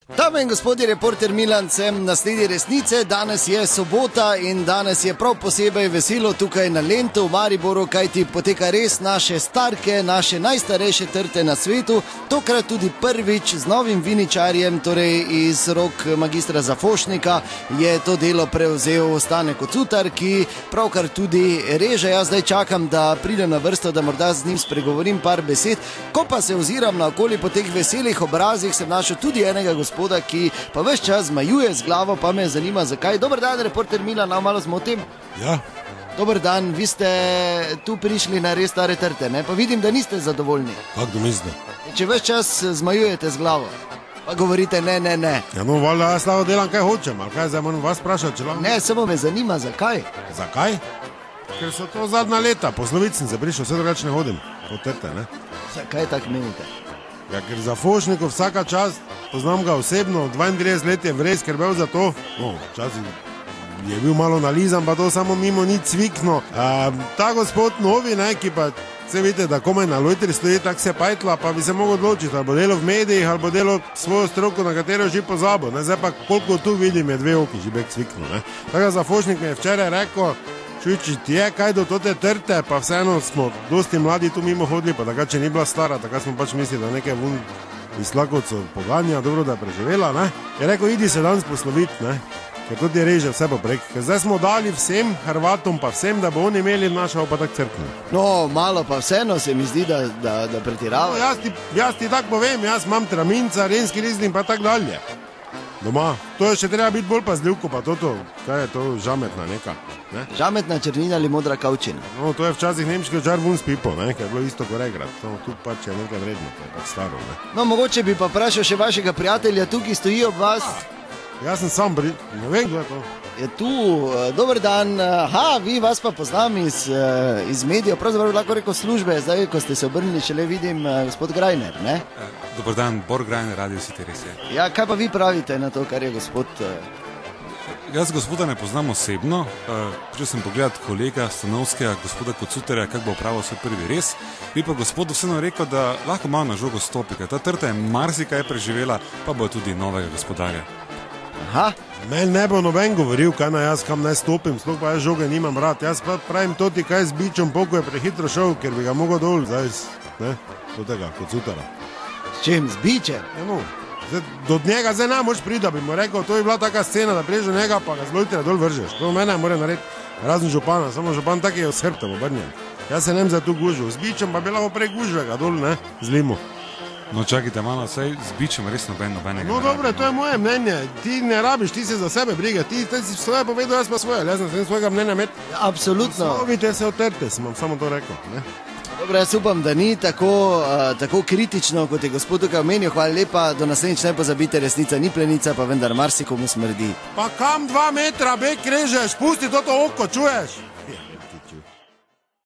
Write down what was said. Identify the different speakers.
Speaker 1: Dame in gospodje, reporter Milan, sem na sledi resnice. Danes je sobota in danes je prav posebej veselo tukaj na Lentu v Mariboru, kajti poteka res naše starke, naše najstarejše trte na svetu. Tokrat tudi prvič z novim viničarjem, torej iz rok magistra Zafošnika, je to delo prevzel Stane Kocutar, ki pravkar tudi reže. Jaz zdaj čakam, da pride na vrsto, da morda z njim spregovorim par besed. Ko pa se oziram naokoli po teh veselih obrazih, sem našel tudi enega gospoda, ki pa ves čas zmajuje z glavo, pa me zanima zakaj. Dober dan, reporter Milan, malo zmotim?
Speaker 2: Ja.
Speaker 1: Dober dan, vi ste tu prišli na res stare trte, ne? Pa vidim, da niste zadovoljni.
Speaker 2: Kako mislite?
Speaker 1: Če ves čas zmajujete z glavo, pa govorite ne.
Speaker 2: Ja, no, valjda jaz lahko delam, kaj hočem, ali kaj, zdaj moram vas vprašati, če lahko...
Speaker 1: Ne, samo me zanima, zakaj?
Speaker 2: Zakaj? Ker so to zadnja leta, po Slovicem se prišel, vse drugače ne hodim, po trte, ne?
Speaker 1: Zakaj tak menite?
Speaker 2: Ja, ker Zafošnikov vsaka čast, poznam ga osebno, 32 let je vrej skrbel za to, no, včasih je bil malo nalizan, pa to samo mimo ni cvikno. Ta gospod novi, ne, ki pa, vse vidite, da komaj na lojtri stoji, tak se pajtla, pa bi se mogel odločiti, ali bo delo v medijih, ali bo delo svojo stroko, na katero že pozabo, ne, zdaj pa koliko tu vidim, je 2 oki že bek cvikno, ne. Tako Zafošnik mi je včeraj rekel, če ti je kaj do tote trte, pa vseeno smo dosti mladi tu mimo hodili, pa takrat, če ni bila stara, takrat smo pač mislili, da nekaj vun iz Slakovcev poganja, dobro, da je preživela, ne. Je rekel, idi se danes posloviti, ne, ker tudi reže vse poprek. Ker zdaj smo dali vsem Hrvatom, pa vsem, da bo oni imeli našo pa tak crkno.
Speaker 1: No, malo pa vseeno se mi zdi, da pretirava.
Speaker 2: No, jaz ti tako povem, jaz imam traminca, renski rizlin, pa tak dalje. Doma, to je še treba biti bolj pazljiv, pa toto, kaj je to, žametna neka, ne?
Speaker 1: Žametna črnina ali modra kavčina?
Speaker 2: No, to je včasih nemški žar vun s pipo, ne, ker je bilo isto koregrat, to tu pač je nekaj vredno, to je pač staro, ne.
Speaker 1: No, mogoče bi pa vprašal še vašega prijatelja, tu, ki stoji ob vas.
Speaker 2: Jaz sem sam, ne vem, kdo je to.
Speaker 1: Je tu, dober dan, vas pa poznam iz medijev, pravzaprav lahko rekel službe, zdaj, ko ste se obrnili, šele vidim gospod Grajner, ne?
Speaker 3: Dober dan, Bor Grajner, Radio City, res je.
Speaker 1: Ja, kaj pa vi pravite na to, kar je gospod...
Speaker 3: Jaz gospoda ne poznam osebno, prišel sem pogledat kolega Stanovskega, gospoda Kocutarja, kako bo opravil svoj prvi res, bi pa gospodu vseeno rekel, da lahko malo na žogo stopi, ker ta trta je marsikaj preživela, pa bo tudi novega gospodarja.
Speaker 1: Aha.
Speaker 2: Meni ne bo noben govoril, kaj na jaz kam naj stopim, sploh pa jaz žoge nimam rad. Jaz pa pravim toti, kaj z bičem poko je prehitro šel, ker bi ga mogel dol, zdaj, ne, do tega, Kocutara.
Speaker 1: S čim, z bičem?
Speaker 2: Ja, no, zdaj, do njega zdaj ne moš priti, da bi mu rekel, to je bila taka scena, da priješ do njega, pa ga z lojtra dol vržeš. To mene mora narediti razen župana, samo župan tak je s hrbtom obrnjen. Jaz se nem za tu gužil, z bičem pa bi lahko prej gužvega dol, ne, z limo.
Speaker 3: No, čakajte malo, saj z bičem res nobenega.
Speaker 2: No, dobro, to je moje mnenje. Ti ne rabiš, ti se za sebe briga. Ti si svoje povedal, jaz pa svoje. Jaz sem svojega mnenja imeti.
Speaker 1: Absolutno.
Speaker 2: Slovite se otrte, sem vam samo to rekel, ne?
Speaker 1: Dobro, jaz upam, da ni tako kritično, kot je gospod tukaj omenil. Hvala lepa, do naslednjič ne pozabite, resnica ni plenica, pa vendar marsikomu smrdi.
Speaker 2: Pa kam 2 metra bek režeš, pusti toto oko, čuješ?